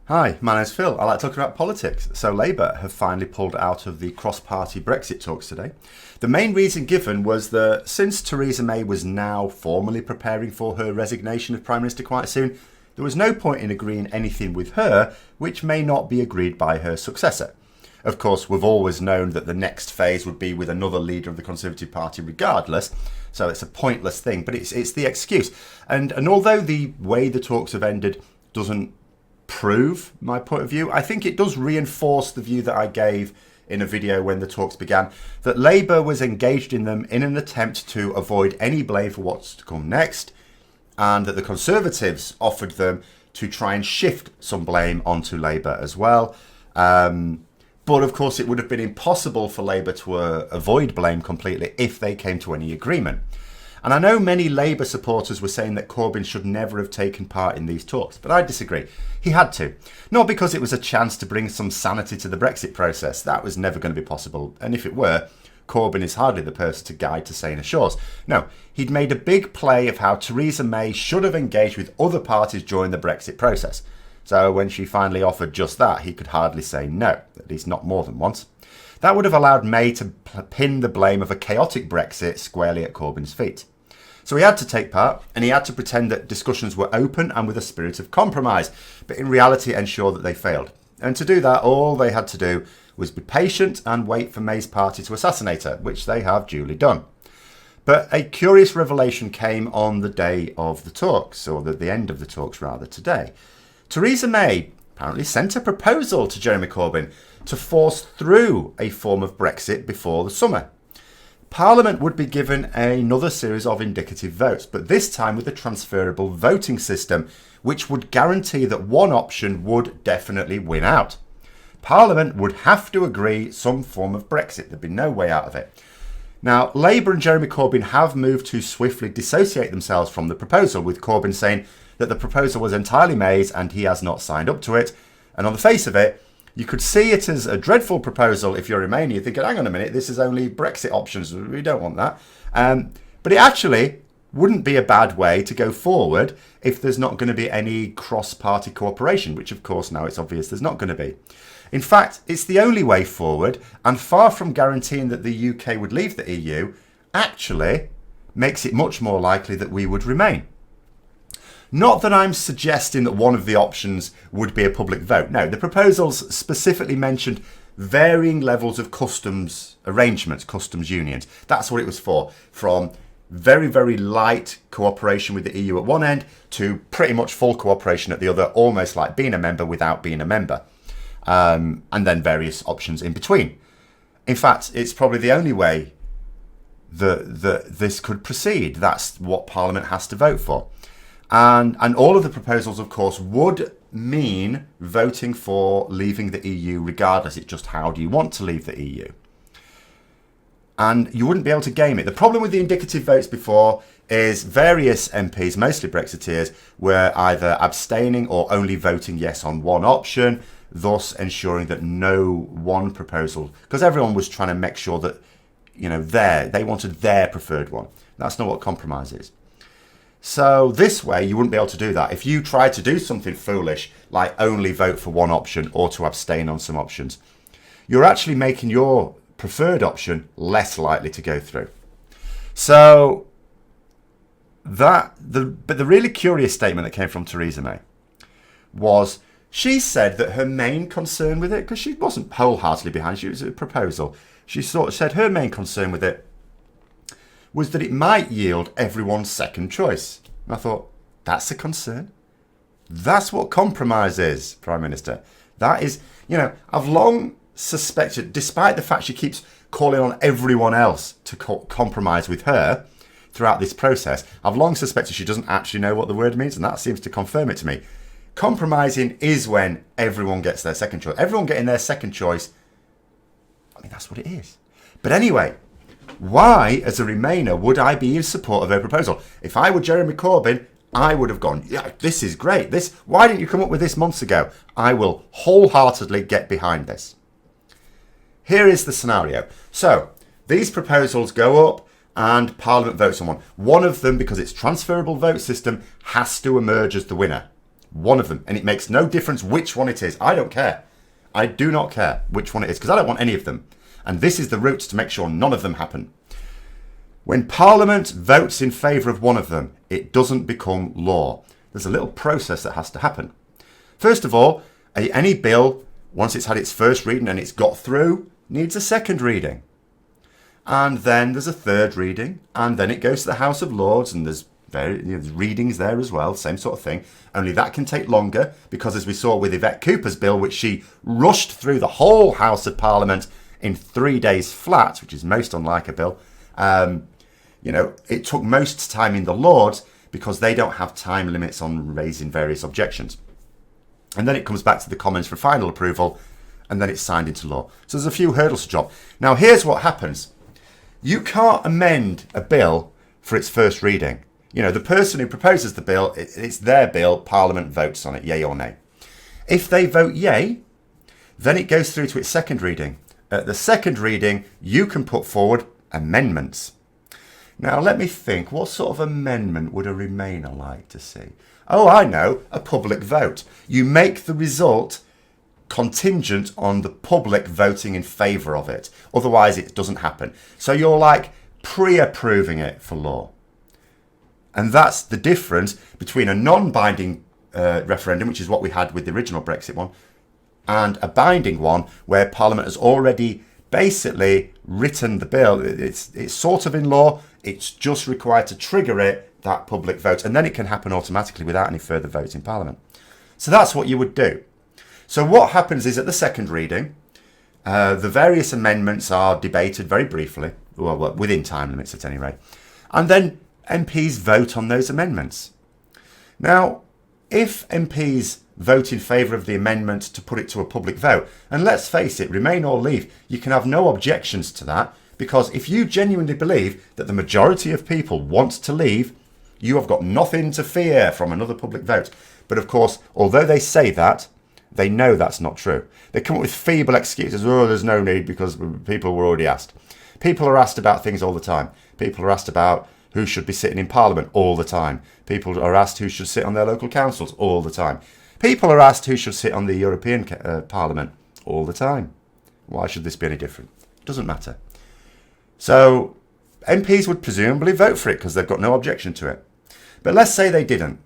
Hi, my name's Phil. I like talking about politics. So Labour have finally pulled out of the cross-party Brexit talks today. The main reason given was that since Theresa May was now formally preparing for her resignation as Prime Minister quite soon, there was no point in agreeing anything with her which may not be agreed by her successor. Of course, we've always known that the next phase would be with another leader of the Conservative Party regardless, so it's a pointless thing, but it's the excuse. And although the way the talks have ended doesn't prove my point of view, I think it does reinforce the view that I gave in a video when the talks began, that Labour was engaged in them in an attempt to avoid any blame for what's to come next, and that the Conservatives offered them to try and shift some blame onto Labour as well. But of course it would have been impossible for Labour to avoid blame completely if they came to any agreement. And I know many Labour supporters were saying that Corbyn should never have taken part in these talks, but I disagree. He had to. Not because it was a chance to bring some sanity to the Brexit process. That was never going to be possible. And if it were, Corbyn is hardly the person to guide to saner shores. No, he'd made a big play of how Theresa May should have engaged with other parties during the Brexit process. So when she finally offered just that, he could hardly say no, at least not more than once. That would have allowed May to pin the blame of a chaotic Brexit squarely at Corbyn's feet. So he had to take part, and he had to pretend that discussions were open and with a spirit of compromise, but in reality ensure that they failed. And to do that, all they had to do was be patient and wait for May's party to assassinate her, which they have duly done. But a curious revelation came on the day of the talks, or the end of the talks rather, today. Theresa May apparently sent a proposal to Jeremy Corbyn to force through a form of Brexit before the summer. Parliament would be given another series of indicative votes, but this time with a transferable voting system, which would guarantee that one option would definitely win out. Parliament would have to agree some form of Brexit. There'd be no way out of it. Now, Labour and Jeremy Corbyn have moved to swiftly dissociate themselves from the proposal, with Corbyn saying that the proposal was entirely May's and he has not signed up to it. And on the face of it, you could see it as a dreadful proposal if you're Remain. You're thinking, hang on a minute, this is only Brexit options. We don't want that. But it actually wouldn't be a bad way to go forward if there's not going to be any cross-party cooperation, which of course now it's obvious there's not going to be. In fact, it's the only way forward, and far from guaranteeing that the UK would leave the EU, actually makes it much more likely that we would remain. Not that I'm suggesting that one of the options would be a public vote. No, the proposals specifically mentioned varying levels of customs arrangements, customs unions. That's what it was for. From very, very light cooperation with the EU at one end to pretty much full cooperation at the other, almost like being a member without being a member. And then various options in between. In fact, it's probably the only way that this could proceed. That's what Parliament has to vote for. And all of the proposals, of course, would mean voting for leaving the EU regardless. It's just how do you want to leave the EU? And you wouldn't be able to game it. The problem with the indicative votes before is various MPs, mostly Brexiteers, were either abstaining or only voting yes on one option, thus ensuring that no one proposal, because everyone was trying to make sure that, they wanted their preferred one. That's not what compromise is. So this way, you wouldn't be able to do that. If you tried to do something foolish, like only vote for one option or to abstain on some options, you're actually making your preferred option less likely to go through. So but the really curious statement that came from Theresa May was she said that her main concern with it, because she wasn't wholeheartedly behind it was a proposal, she sort of said her main concern with it was that it might yield everyone's second choice. And I thought, that's a concern? That's what compromise is, Prime Minister. That is, I've long suspected, despite the fact she keeps calling on everyone else to compromise with her throughout this process, I've long suspected she doesn't actually know what the word means, and that seems to confirm it to me. Compromising is when everyone gets their second choice. Everyone getting their second choice, that's what it is. But anyway, why, as a Remainer, would I be in support of her proposal? If I were Jeremy Corbyn, I would have gone, yeah, this is great. Why didn't you come up with this months ago? I will wholeheartedly get behind this. Here is the scenario. So, these proposals go up and Parliament votes on one. One of them, because it's transferable vote system, has to emerge as the winner. one of them. And it makes no difference which one it is. I don't care. I do not care which one it is, because I don't want any of them. And this is the route to make sure none of them happen. When Parliament votes in favour of one of them, it doesn't become law. There's a little process that has to happen. First of all, any bill, once it's had its first reading and it's got through, needs a second reading. And then there's a third reading, and then it goes to the House of Lords, and there's readings there as well, same sort of thing. Only that can take longer, because as we saw with Yvette Cooper's bill, which she rushed through the whole House of Parliament in 3 days flat, which is most unlike a bill, it took most time in the Lords because they don't have time limits on raising various objections. And then it comes back to the Commons for final approval, and then it's signed into law. So there's a few hurdles to jump. Now here's what happens. You can't amend a bill for its first reading. The person who proposes the bill, it's their bill, Parliament votes on it, yay or nay. If they vote yay, then it goes through to its second reading. At the second reading, you can put forward amendments. Now let me think, what sort of amendment would a Remainer like to see? Oh, I know, a public vote. You make the result contingent on the public voting in favour of it. Otherwise, it doesn't happen. So you're like pre-approving it for law. And that's the difference between a non-binding referendum, which is what we had with the original Brexit one, and a binding one where Parliament has already basically written the bill. It's sort of in law. It's just required to trigger it, that public vote, and then it can happen automatically without any further votes in Parliament. So that's what you would do. So what happens is at the second reading, the various amendments are debated very briefly, well, within time limits at any rate, and then MPs vote on those amendments. Now, if MPs vote in favour of the amendment to put it to a public vote, and let's face it, Remain or Leave, you can have no objections to that, because if you genuinely believe that the majority of people want to leave, you have got nothing to fear from another public vote. But of course, although they say that, they know that's not true. They come up with feeble excuses. Oh, there's no need because people were already asked. People are asked about things all the time. People are asked about who should be sitting in Parliament all the time. People are asked who should sit on their local councils all the time. People are asked who should sit on the European Parliament all the time. Why should this be any different? It doesn't matter. So MPs would presumably vote for it because they've got no objection to it. But let's say they didn't.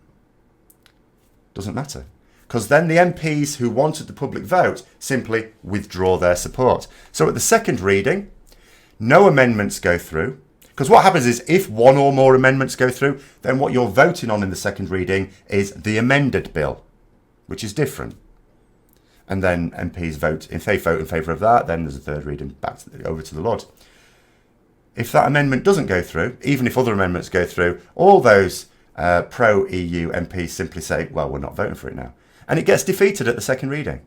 Doesn't matter. Because then the MPs who wanted the public vote simply withdraw their support. So at the second reading, no amendments go through. Because what happens is if one or more amendments go through, then what you're voting on in the second reading is the amended bill, which is different. And then MPs vote, if they vote in favour of that, then there's a third reading over to the Lords. If that amendment doesn't go through, even if other amendments go through, all those pro-EU MPs simply say, well, we're not voting for it now. And it gets defeated at the second reading.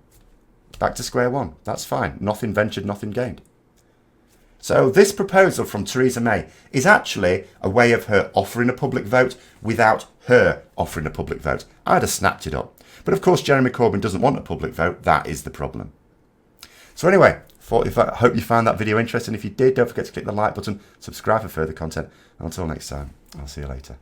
Back to square one. That's fine. Nothing ventured, nothing gained. So this proposal from Theresa May is actually a way of her offering a public vote without her offering a public vote. I'd have snapped it up. But of course, Jeremy Corbyn doesn't want a public vote. That is the problem. So anyway, I hope you found that video interesting. If you did, don't forget to click the like button, subscribe for further content. And until next time, I'll see you later.